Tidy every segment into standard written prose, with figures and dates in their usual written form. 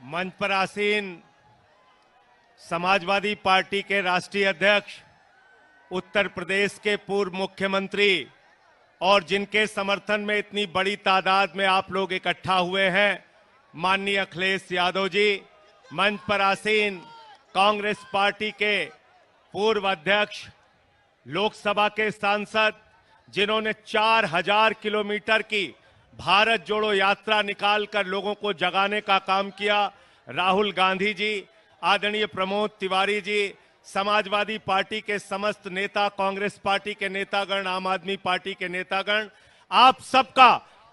मंच पर आसीन समाजवादी पार्टी के राष्ट्रीय अध्यक्ष, उत्तर प्रदेश के पूर्व मुख्यमंत्री और जिनके समर्थन में इतनी बड़ी तादाद में आप लोग इकट्ठा हुए हैं, माननीय अखिलेश यादव जी। मंच पर आसीन कांग्रेस पार्टी के पूर्व अध्यक्ष, लोकसभा के सांसद, जिन्होंने 4000 किलोमीटर की भारत जोड़ो यात्रा निकालकर लोगों को जगाने का काम किया, राहुल गांधी जी, आदरणीय प्रमोद तिवारी जी, समाजवादी पार्टी के समस्त नेता, कांग्रेस पार्टी के नेतागण, आम आदमी पार्टी के नेतागण, आप सबका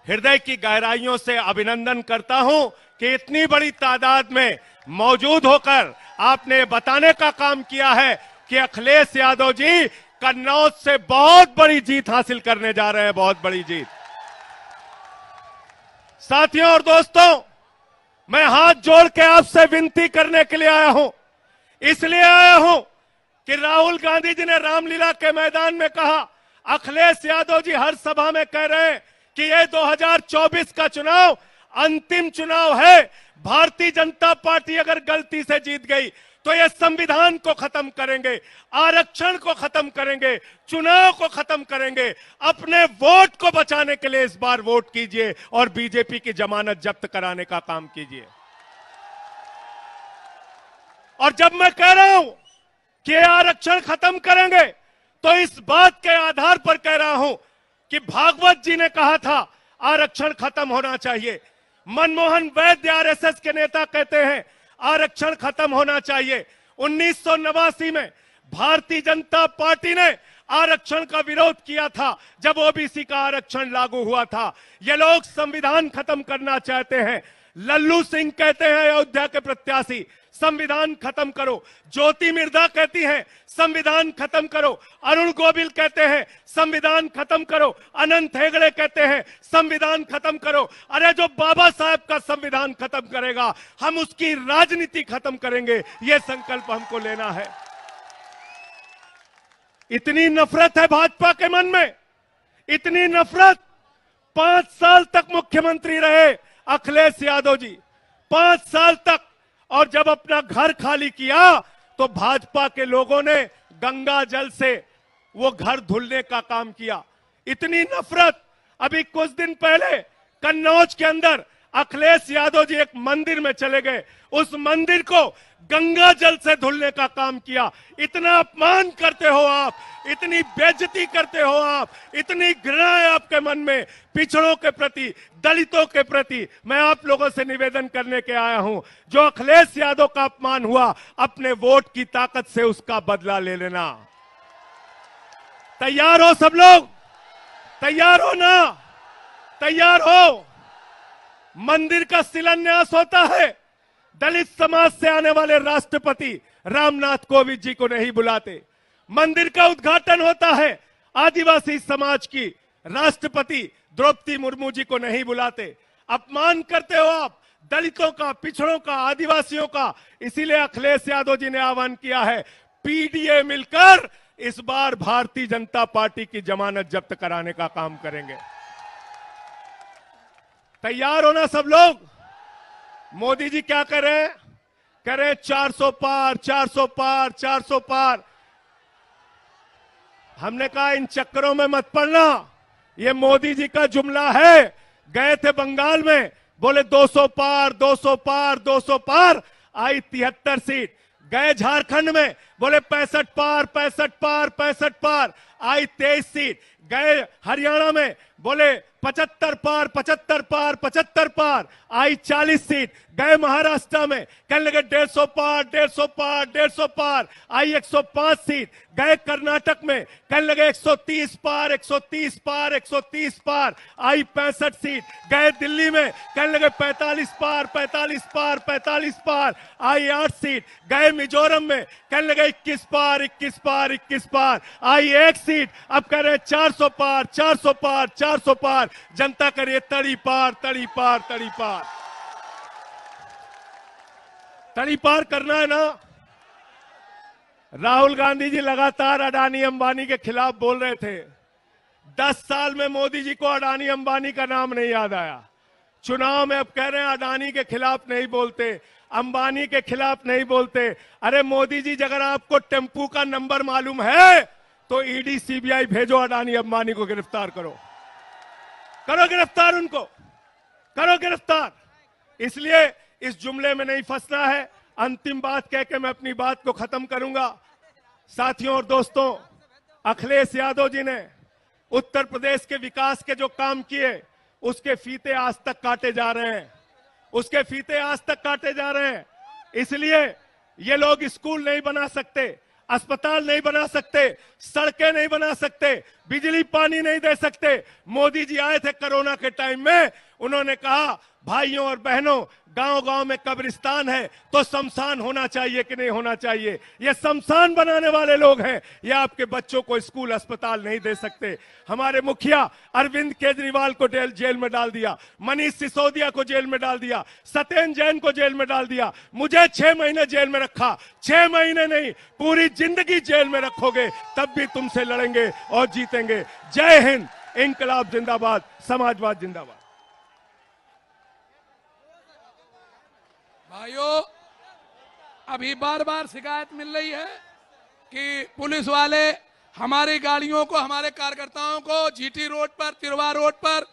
हृदय की गहराइयों से अभिनंदन करता हूं कि इतनी बड़ी तादाद में मौजूद होकर आपने बताने का काम किया है कि अखिलेश यादव जी कन्नौज से बहुत बड़ी जीत हासिल करने जा रहे हैं, बहुत बड़ी जीत। साथियों और दोस्तों, मैं हाथ जोड़ के आपसे विनती करने के लिए आया हूं, इसलिए आया हूं कि राहुल गांधी जी ने रामलीला के मैदान में कहा, अखिलेश यादव जी हर सभा में कह रहे हैं कि ये 2024 का चुनाव अंतिम चुनाव है। भारतीय जनता पार्टी अगर गलती से जीत गई तो ये संविधान को खत्म करेंगे, आरक्षण को खत्म करेंगे, चुनाव को खत्म करेंगे। अपने वोट को बचाने के लिए इस बार वोट कीजिए और बीजेपी की जमानत जब्त कराने का काम कीजिए। और जब मैं कह रहा हूं कि आरक्षण खत्म करेंगे तो इस बात के आधार पर कह रहा हूं कि भागवत जी ने कहा था आरक्षण खत्म होना चाहिए। मनमोहन वैद्य आरएसएस के नेता कहते हैं आरक्षण खत्म होना चाहिए। 1989 में भारतीय जनता पार्टी ने आरक्षण का विरोध किया था जब ओबीसी का आरक्षण लागू हुआ था। ये लोग संविधान खत्म करना चाहते हैं। लल्लू सिंह कहते हैं, अयोध्या के प्रत्याशी, संविधान खत्म करो। ज्योति मिर्धा कहती हैं संविधान खत्म करो। अरुण गोविल कहते हैं संविधान खत्म करो। अनंत हेगड़े कहते हैं संविधान खत्म करो। अरे जो बाबा साहब का संविधान खत्म करेगा, हम उसकी राजनीति खत्म करेंगे, यह संकल्प हमको लेना है। इतनी नफरत है भाजपा के मन में, इतनी नफरत। 5 साल तक मुख्यमंत्री रहे अखिलेश यादव जी, 5 साल तक। और जब अपना घर खाली किया तो भाजपा के लोगों ने गंगा जल से वो घर धुलने का काम किया। इतनी नफरत। अभी कुछ दिन पहले कन्नौज के अंदर अखिलेश यादव जी एक मंदिर में चले गए, उस मंदिर को गंगा जल से धुलने का काम किया। इतना अपमान करते हो आप, इतनी बेइज्जती करते हो आप, इतनी घृणा है आपके मन में पिछड़ों के प्रति, दलितों के प्रति। मैं आप लोगों से निवेदन करने के आया हूं, जो अखिलेश यादव का अपमान हुआ, अपने वोट की ताकत से उसका बदला ले लेना। तैयार हो सब लोग? तैयार हो ना? तैयार हो? मंदिर का शिलान्यास होता है, दलित समाज से आने वाले राष्ट्रपति रामनाथ कोविंद जी को नहीं बुलाते। मंदिर का उद्घाटन होता है, आदिवासी समाज की राष्ट्रपति द्रौपदी मुर्मू जी को नहीं बुलाते। अपमान करते हो आप दलितों का, पिछड़ों का, आदिवासियों का। इसीलिए अखिलेश यादव जी ने आह्वान किया है, पीडीए मिलकर इस बार भारतीय जनता पार्टी की जमानत जब्त कराने का काम करेंगे। तैयार हो ना सब लोग? मोदी जी क्या कर रहे हैं? कह रहे 400 पार, 400 पार, 400 पार। हमने कहा इन चक्करों में मत पड़ना, ये मोदी जी का जुमला है। गए थे बंगाल में, बोले 200 पार, 200 पार, 200 पार, आई 73 सीट। गए झारखंड में, बोले 65 पार, 65 पार, 65 पार, आई 23 सीट। गए हरियाणा में, बोले 75 पार, 75 पार, 75 पार, आई 40 सीट। गए महाराष्ट्र में, कहने लगे 150 पार, 150 पार, 150 पार, आई 105 सीट। गए कर्नाटक में, कहने लगे 130 पार, 130 पार, 130 पार, आई 65 सीट। गए दिल्ली में, कहने लगे 45 पार, 45 पार, 45 पार, आई 8 सीट। गए मिजोरम में, कहने लगे 21 पार, 21 पार, 21 पार, आई 1 सीट। अब कह रहे 400 पार, 400 पार, 400 पार। जनता करे तड़ी पार, तड़ी पार, तड़ी पार। तड़ी पार करना है ना? राहुल गांधी जी लगातार अडानी अंबानी के खिलाफ बोल रहे थे। 10 साल में मोदी जी को अडानी अंबानी का नाम नहीं याद आया। चुनाव में अब कह रहे हैं अडानी के खिलाफ नहीं बोलते, अंबानी के खिलाफ नहीं बोलते। अरे मोदी जी, अगर आपको टेम्पू का नंबर मालूम है तो ईडी सीबीआई भेजो, अडानी अंबानी को गिरफ्तार करो, करो गिरफ्तार, उनको करो गिरफ्तार। इसलिए इस जुमले में नहीं फंसना है। अंतिम बात कह के मैं अपनी बात को खत्म करूंगा। साथियों और दोस्तों, अखिलेश यादव जी ने उत्तर प्रदेश के विकास के जो काम किए उसके फीते आज तक काटे जा रहे हैं, उसके फीते आज तक काटे जा रहे हैं। इसलिए ये लोग स्कूल नहीं बना सकते, अस्पताल नहीं बना सकते, सड़कें नहीं बना सकते, बिजली पानी नहीं दे सकते। मोदी जी आए थे कोरोना के टाइम में, उन्होंने कहा भाइयों और बहनों, गांव-गांव में कब्रिस्तान है तो शमशान होना चाहिए कि नहीं होना चाहिए? ये शमशान बनाने वाले लोग हैं। ये आपके बच्चों को स्कूल अस्पताल नहीं दे सकते। हमारे मुखिया अरविंद केजरीवाल को जेल में डाल दिया, मनीष सिसोदिया को जेल में डाल दिया, सत्येंद्र जैन को जेल में डाल दिया, मुझे 6 महीने जेल में रखा। 6 महीने नहीं, पूरी जिंदगी जेल में रखोगे तब भी तुमसे लड़ेंगे और जीतेंगे। जय हिंद, इंकलाब जिंदाबाद, समाजवाद जिंदाबाद। भाइयों, अभी बार बार शिकायत मिल रही है कि पुलिस वाले हमारी गाड़ियों को, हमारे कार्यकर्ताओं को जीटी रोड पर, तिरवा रोड पर